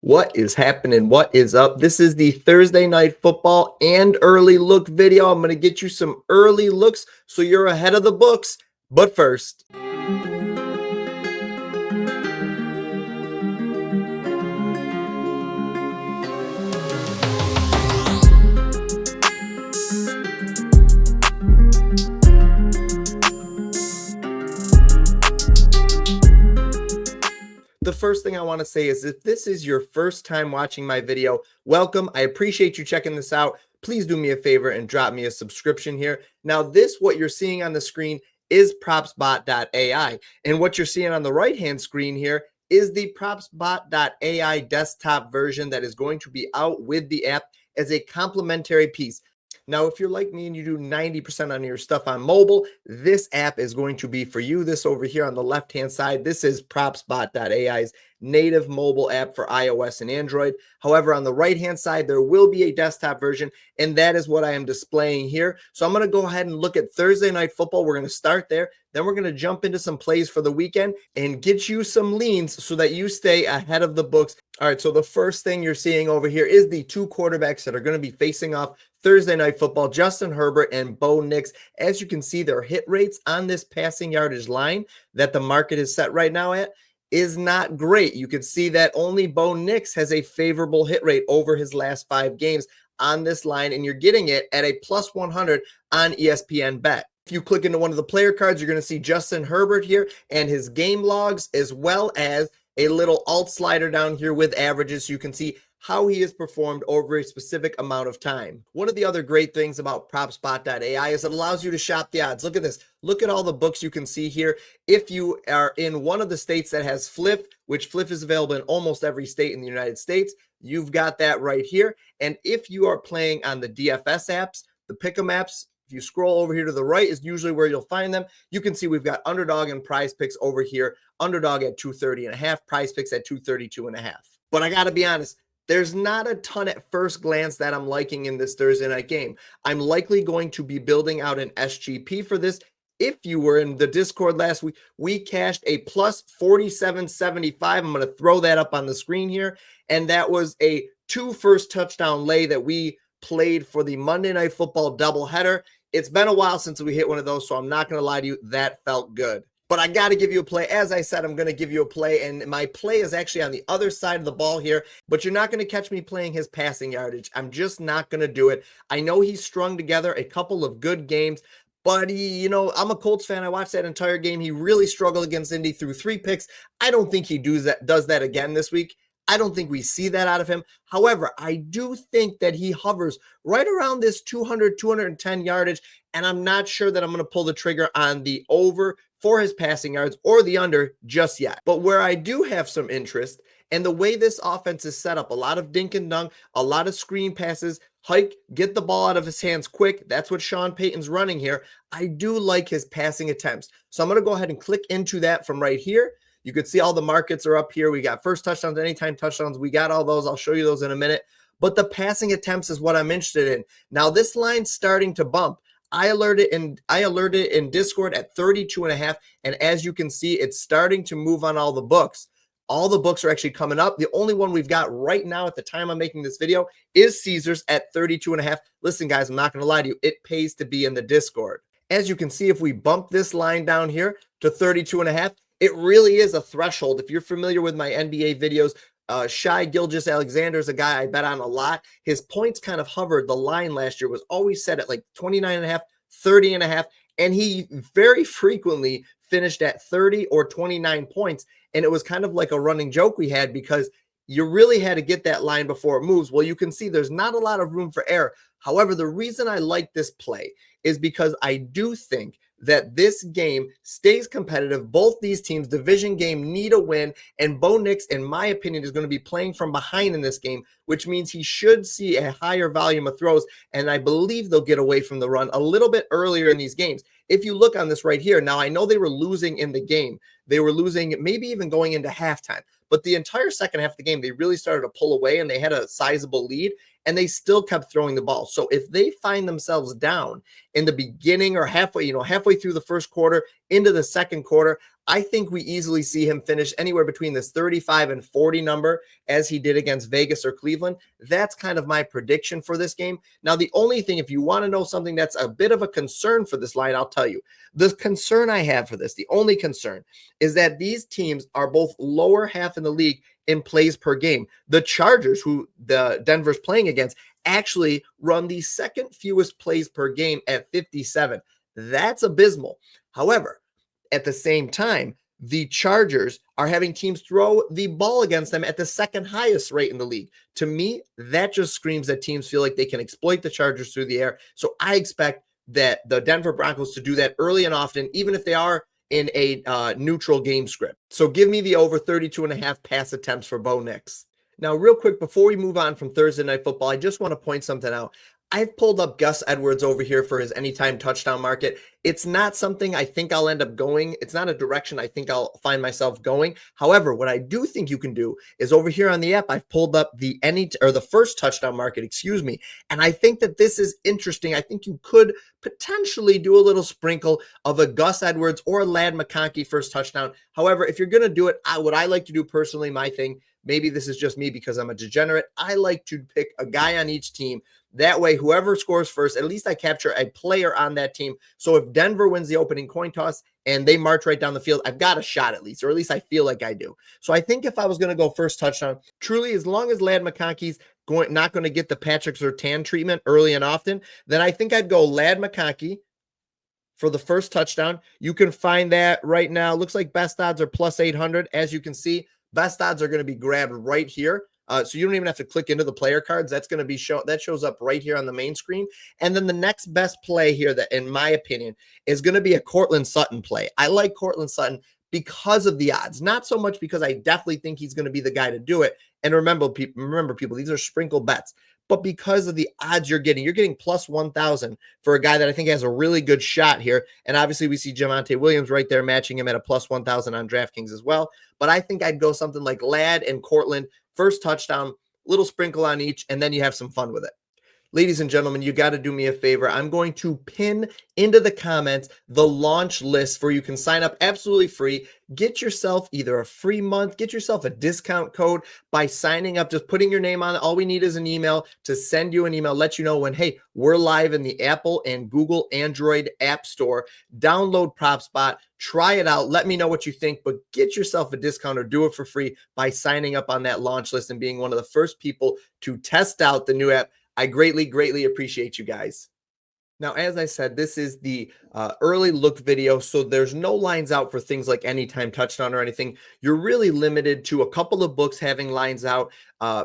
What is happening? What is up? This is the Thursday night football and early look video. I'm going to get you some early looks so you're ahead of the books. But first, the first thing I want to say is if this is your first time watching my video, welcome. I appreciate you checking this out. Please do me a favor and drop me a subscription here. Now, what you're seeing on the screen is PropsBot.AI. And what you're seeing on the right-hand screen here is the PropsBot.AI desktop version that is going to be out with the app as a complimentary piece. Now, if you're like me and you do 90% on your stuff on mobile, this app is going to be for you. This over here on the left-hand side, this is PropsBot.AI's native mobile app for iOS and Android. However, on the right-hand side, there will be a desktop version, and that is what I am displaying here. So I'm going to go ahead and look at Thursday Night Football. We're going to start there. Then we're going to jump into some plays for the weekend and get you some leans so that you stay ahead of the books. All right, so the first thing you're seeing over here is the two quarterbacks that are going to be facing off Thursday Night Football, Justin Herbert and Bo Nix. As you can see, their hit rates on this passing yardage line that the market is set right now at is not great. You can see that only Bo Nix has a favorable hit rate over his last 5 games on this line, and you're getting it at a plus 100 on ESPN Bet. If you click into one of the player cards, you're going to see Justin Herbert here and his game logs, as well as a little alt slider down here with averages, so you can see how he has performed over a specific amount of time. One of the other great things about PropsBot.ai is it allows you to shop the odds. Look at this. Look at all the books you can see here. If you are in one of the states that has Flip, which Flip is available in almost every state in the United States, you've got that right here. And if you are playing on the DFS apps, the Pick'em apps, if you scroll over here to the right is usually where you'll find them. You can see we've got Underdog and Prizepicks over here. Underdog at 230.5, Prizepicks at 232.5. But I got to be honest, there's not a ton at first glance that I'm liking in this Thursday night game. I'm likely going to be building out an SGP for this. If you were in the Discord last week, we cashed a plus 47.75. I'm going to throw that up on the screen here. And that was a 2 first touchdown lay that we played for the Monday Night Football doubleheader. It's been a while since we hit one of those, so I'm not going to lie to you. That felt good. But I got to give you a play. As I said, I'm going to give you a play, and my play is actually on the other side of the ball here, but you're not going to catch me playing his passing yardage. I'm just not going to do it. I know he's strung together a couple of good games, but I'm a Colts fan. I watched that entire game. He really struggled against Indy, threw 3 picks. I don't think he does that again this week. I don't think we see that out of him. However, I do think that he hovers right around this 200, 210 yardage, and I'm not sure that I'm going to pull the trigger on the over for his passing yards or the under just yet. But where I do have some interest, and the way this offense is set up, a lot of dink and dunk, a lot of screen passes, hike, get the ball out of his hands quick. That's what Sean Payton's running here. I do like his passing attempts. So I'm going to go ahead and click into that from right here. You could see all the markets are up here. We got first touchdowns, anytime touchdowns. We got all those. I'll show you those in a minute. But the passing attempts is what I'm interested in. Now, this line's starting to bump. I alerted in Discord at 32.5, and as you can see, it's starting to move on all the books. All the books are actually coming up. The only one we've got right now at the time I'm making this video is Caesars at 32.5. Listen, guys, I'm not going to lie to you. It pays to be in the Discord. As you can see, if we bump this line down here to 32.5, it really is a threshold. If you're familiar with my NBA videos, Shai Gilgeous-Alexander is a guy I bet on a lot. His points kind of hovered. The line last year was always set at like 29.5, 30.5, and he very frequently finished at 30 or 29 points. And it was kind of like a running joke we had because you really had to get that line before it moves. Well, you can see there's not a lot of room for error. However, the reason I like this play is because I do think that this game stays competitive. Both these teams, division game, need a win, and Bo Nix, in my opinion, is going to be playing from behind in this game, which means he should see a higher volume of throws, and I believe they'll get away from the run a little bit earlier in these games. If you look on this right here, now I know they were losing in the game. They were losing maybe even going into halftime, but the entire second half of the game, they really started to pull away, and they had a sizable lead, and they still kept throwing the ball. So if they find themselves down in the beginning or halfway through the first quarter into the second quarter, I think we easily see him finish anywhere between this 35 and 40 number as he did against Vegas or Cleveland. That's kind of my prediction for this game. Now, the only thing, if you want to know something that's a bit of a concern for this line, I'll tell you. The concern I have for this, the only concern, is that these teams are both lower half in the league in plays per game. The Chargers, who the Denver's playing against, actually run the second fewest plays per game at 57. That's abysmal. However, at the same time, the Chargers are having teams throw the ball against them at the second highest rate in the league. To me, that just screams that teams feel like they can exploit the Chargers through the air. So I expect that the Denver Broncos to do that early and often, even if they are in a neutral game script. So give me the over 32.5 pass attempts for Bo Nix. Now, real quick, before we move on from Thursday Night Football, I just want to point something out. I've pulled up Gus Edwards over here for his anytime touchdown market. It's not something I think I'll end up going. It's not a direction I think I'll find myself going. However, what I do think you can do is over here on the app, I've pulled up the first touchdown market, excuse me. And I think that this is interesting. I think you could potentially do a little sprinkle of a Gus Edwards or a Ladd McConkey first touchdown. However, if you're going to do it, what I like to do personally, my thing, maybe this is just me because I'm a degenerate, I like to pick a guy on each team. That way, whoever scores first, at least I capture a player on that team. So if Denver wins the opening coin toss and they march right down the field, I've got a shot at least, or at least I feel like I do. So I think if I was going to go first touchdown, truly, as long as Ladd McConkey's not going to get the Patrick Surtain treatment early and often, then I think I'd go Ladd McConkey for the first touchdown. You can find that right now. Looks like best odds are plus 800. As you can see, best odds are going to be grabbed right here. So you don't even have to click into the player cards. That's going to be that shows up right here on the main screen. And then the next best play here that, in my opinion, is going to be a Courtland Sutton play. I like Courtland Sutton because of the odds, not so much because I definitely think he's going to be the guy to do it. And remember, people, these are sprinkle bets. But because of the odds you're getting plus 1,000 for a guy that I think has a really good shot here. And obviously we see Javonte Williams right there matching him at a plus 1,000 on DraftKings as well. But I think I'd go something like Ladd and Courtland, first touchdown, little sprinkle on each, and then you have some fun with it. Ladies and gentlemen, you got to do me a favor. I'm going to pin into the comments the launch list where you can sign up absolutely free. Get yourself either a free month, get yourself a discount code by signing up, just putting your name on it. All we need is an email to send you an email, let you know when, hey, we're live in the Apple and Google Android App Store. Download PropsBot, try it out. Let me know what you think, but get yourself a discount or do it for free by signing up on that launch list and being one of the first people to test out the new app. I greatly, greatly appreciate you guys. Now, as I said, this is the early look video, so there's no lines out for things like anytime touchdown or anything. You're really limited to a couple of books having lines out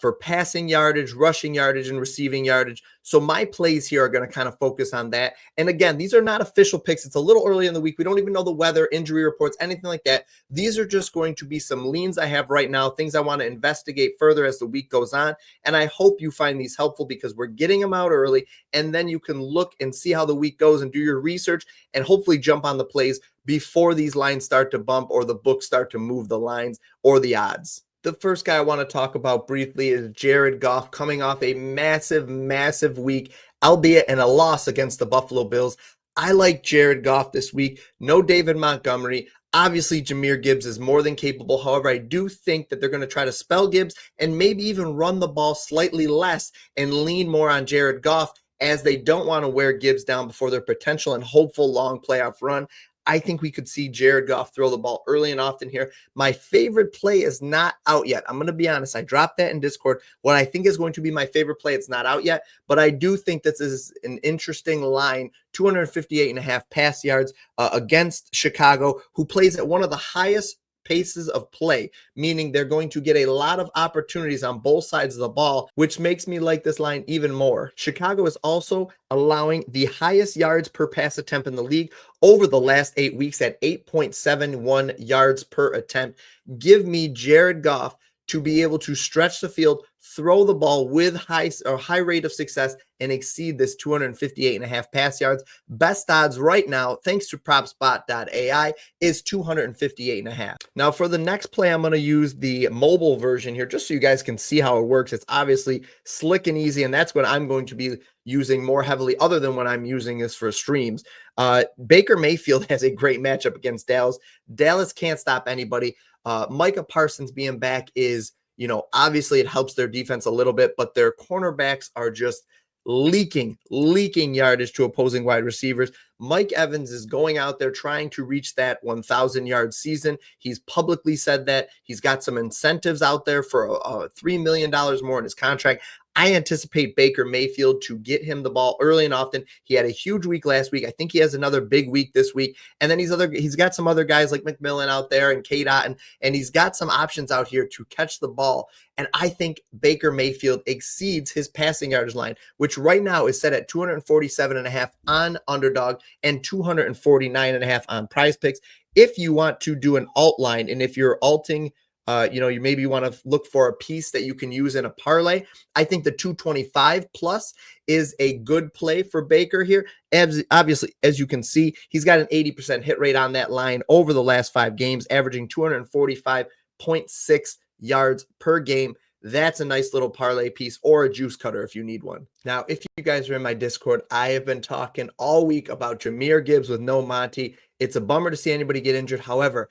for passing yardage, rushing yardage, and receiving yardage. So my plays here are going to kind of focus on that. And again, these are not official picks. It's a little early in the week. We don't even know the weather, injury reports, anything like that. These are just going to be some leans I have right now, things I want to investigate further as the week goes on. And I hope you find these helpful because we're getting them out early, and then you can look and see how the week goes and do your research and hopefully jump on the plays before these lines start to bump or the books start to move the lines or the odds. The first guy I want to talk about briefly is Jared Goff, coming off a massive, massive week, albeit in a loss against the Buffalo Bills. I like Jared Goff this week. No David Montgomery. Obviously, Jahmyr Gibbs is more than capable. However, I do think that they're going to try to spell Gibbs and maybe even run the ball slightly less and lean more on Jared Goff, as they don't want to wear Gibbs down before their potential and hopeful long playoff run. I think we could see Jared Goff throw the ball early and often here. My favorite play is not out yet. I'm going to be honest. I dropped that in Discord. What I think is going to be my favorite play, it's not out yet, but I do think this is an interesting line. 258.5 pass yards against Chicago, who plays at one of the highest paces of play, meaning they're going to get a lot of opportunities on both sides of the ball, which makes me like this line even more. Chicago is also allowing the highest yards per pass attempt in the league over the last 8 weeks at 8.71 yards per attempt. Give me Jared Goff to be able to stretch the field, throw the ball with high rate of success, and exceed this 258.5 pass yards. Best odds right now, thanks to PropsBot.AI, is 258.5. Now for the next play, I'm going to use the mobile version here just so you guys can see how it works. It's obviously slick and easy, and that's what I'm going to be using more heavily, other than when I'm using this for streams. Baker Mayfield has a great matchup against Dallas. Dallas can't stop anybody. Micah Parsons being back is, obviously it helps their defense a little bit, but their cornerbacks are just leaking yardage to opposing wide receivers. Mike Evans is going out there trying to reach that 1,000-yard season. He's publicly said that. He's got some incentives out there for $3 million more in his contract. I anticipate Baker Mayfield to get him the ball early and often. He had a huge week last week. I think he has another big week this week. And then he's got some other guys like McMillan out there and K-Dot, and he's got some options out here to catch the ball. And I think Baker Mayfield exceeds his passing yardage line, which right now is set at 247.5 on Underdog and 249.5 on Prizepicks. If you want to do an alt line, and if you're alting, you maybe want to look for a piece that you can use in a parlay, I think the 225 plus is a good play for Baker here. Obviously, as you can see, he's got an 80% hit rate on that line over the last 5 games, averaging 245.6 yards per game. That's a nice little parlay piece or a juice cutter if you need one. Now, if you guys are in my Discord, I have been talking all week about Jahmyr Gibbs with no Monty. It's a bummer to see anybody get injured. However,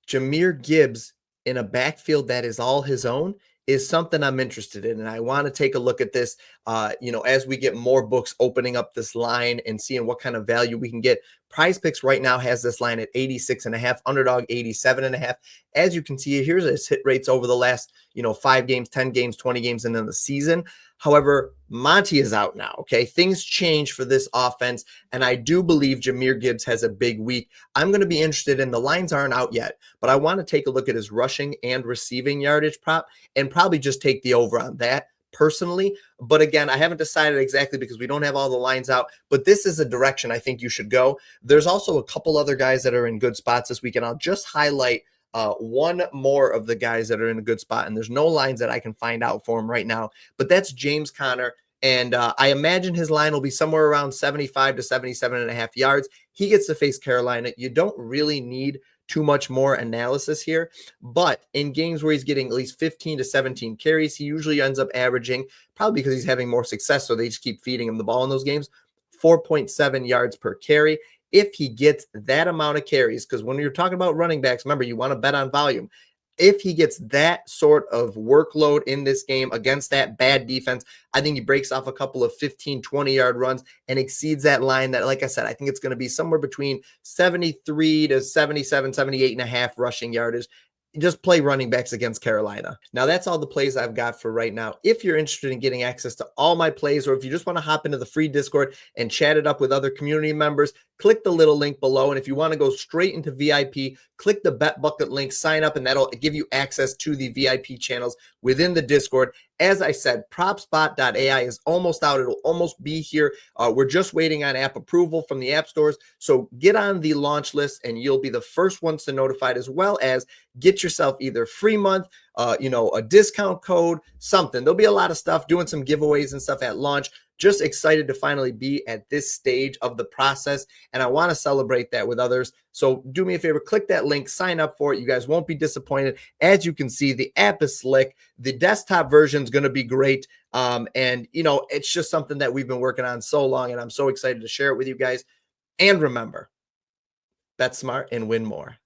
Jahmyr Gibbs in a backfield that is all his own is something I'm interested in. And I want to take a look at this, as we get more books opening up this line and seeing what kind of value we can get. PrizePicks right now has this line at 86.5, Underdog 87.5. As you can see, here's his hit rates over the last, 5 games, 10 games, 20 games, and then the season. However, Monty is out now. Okay. Things change for this offense. And I do believe Jahmyr Gibbs has a big week. I'm going to be interested in, the lines aren't out yet, but I want to take a look at his rushing and receiving yardage prop and probably just take the over on that personally. But again, I haven't decided exactly because we don't have all the lines out, but this is a direction I think you should go. There's also a couple other guys that are in good spots this week, and I'll just highlight one more of the guys that are in a good spot, and there's no lines that I can find out for him right now, but that's James Conner. And I imagine his line will be somewhere around 75 to 77.5 yards. He gets to face Carolina. You don't really need too much more analysis here, but in games where he's getting at least 15 to 17 carries, he usually ends up averaging, probably because he's having more success, so they just keep feeding him the ball in those games, 4.7 yards per carry. If he gets that amount of carries, because when you're talking about running backs, remember, you want to bet on volume. If he gets that sort of workload in this game against that bad defense, I think he breaks off a couple of 15, 20-yard runs and exceeds that line that, like I said, I think it's going to be somewhere between 73 to 77, 78.5 rushing yardage. Just play running backs against Carolina. Now, that's all the plays I've got for right now. If you're interested in getting access to all my plays, or if you just want to hop into the free Discord and chat it up with other community members, click the little link below. And if you want to go straight into VIP, click the Bet Bucket link, sign up, and that'll give you access to the VIP channels within the Discord. As I said, PropsBot.AI is almost out. It'll almost be here. We're just waiting on app approval from the app stores. So get on the launch list and you'll be the first ones to notified, as well as get yourself either free month, a discount code, something. There'll be a lot of stuff, doing some giveaways and stuff at launch. Just excited to finally be at this stage of the process, and I want to celebrate that with others. So do me a favor, click that link, sign up for it. You guys won't be disappointed. As you can see, the app is slick. The desktop version is going to be great. And it's just something that we've been working on so long, and I'm so excited to share it with you guys. And remember, bet smart and win more.